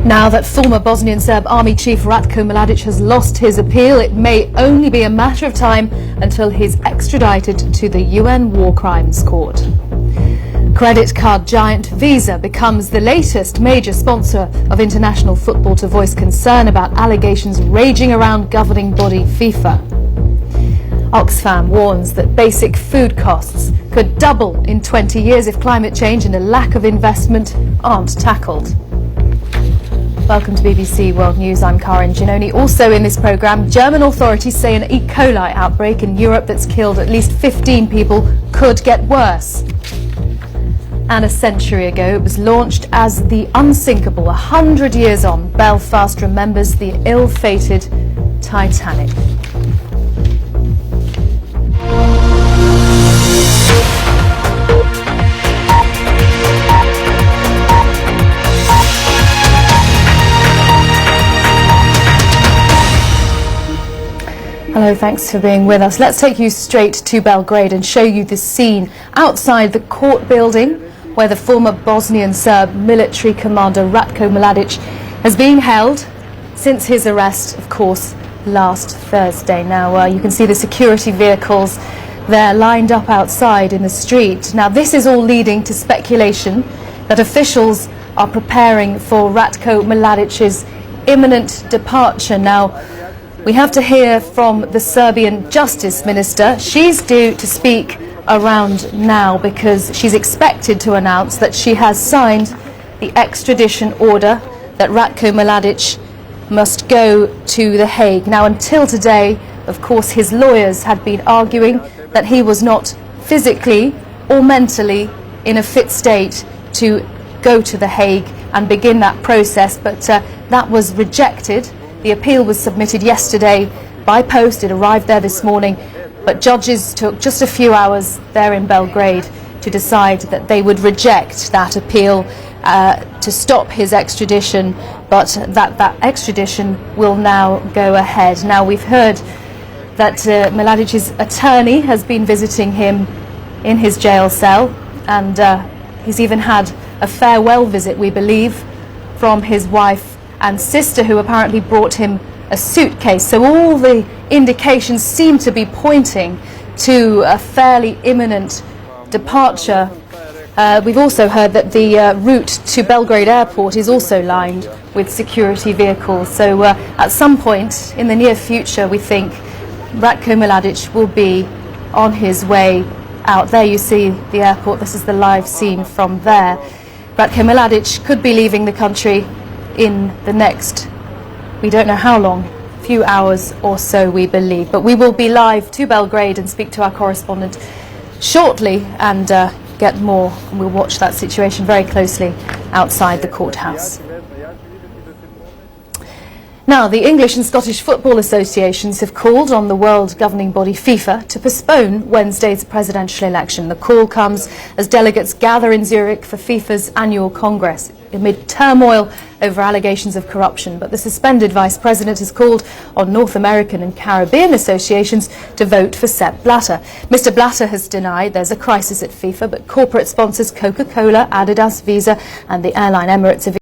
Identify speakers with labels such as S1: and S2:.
S1: Now that former Bosnian Serb army chief Ratko Mladic has lost his appeal, it may only be a matter of time until he's extradited to the UN War Crimes Court. Credit card giant Visa becomes the latest major sponsor of international football to voice concern about allegations raging around governing body FIFA. Oxfam warns that basic food costs could double in 20 years if climate change and a lack of investment aren't tackled. Welcome to BBC World News. I'm Karin Giannone. Also in this programme, German authorities say an E. coli outbreak in Europe that's killed at least 15 people could get worse. And a century ago, it was launched as the unsinkable. 100 years on, Belfast remembers the ill-fated Titanic. Hello, thanks for being with us. Let's take you straight to Belgrade and show you the scene outside the court building where the former Bosnian Serb military commander Ratko Mladic has been held since his arrest, of course, last Thursday. Now, you can see the security vehicles there lined up outside in the street. Now, this is all leading to speculation that officials are preparing for Ratko Mladic's imminent departure. Now, we have to hear from the Serbian Justice Minister. She's due to speak around now because she's expected to announce that she has signed the extradition order that Ratko Mladic must go to The Hague. Now, until today, of course, his lawyers had been arguing that he was not physically or mentally in a fit state to go to The Hague and begin that process, but that was rejected. The appeal was submitted yesterday by post. It arrived there this morning, but judges took just a few hours there in Belgrade to decide that they would reject that appeal to stop his extradition, but that extradition will now go ahead. Now, we've heard that Mladic's attorney has been visiting him in his jail cell, and he's even had a farewell visit, we believe, from his wife and sister, who apparently brought him a suitcase. So all the indications seem to be pointing to a fairly imminent departure. We've also heard that the route to Belgrade Airport is also lined with security vehicles. So at some point in the near future, we think Ratko Mladic will be on his way out. There you see the airport. This is the live scene from there. Ratko Mladic could be leaving the country in the next, we don't know how long, few hours or so, we believe. But we will be live to Belgrade and speak to our correspondent shortly and get more. And we'll watch that situation very closely outside the courthouse. Now, the English and Scottish football associations have called on the world governing body FIFA to postpone Wednesday's presidential election. The call comes as delegates gather in Zurich for FIFA's annual congress amid turmoil over allegations of corruption. But the suspended vice president has called on North American and Caribbean associations to vote for Sepp Blatter. Mr. Blatter has denied there's a crisis at FIFA, but corporate sponsors Coca-Cola, Adidas, Visa and the airline Emirates have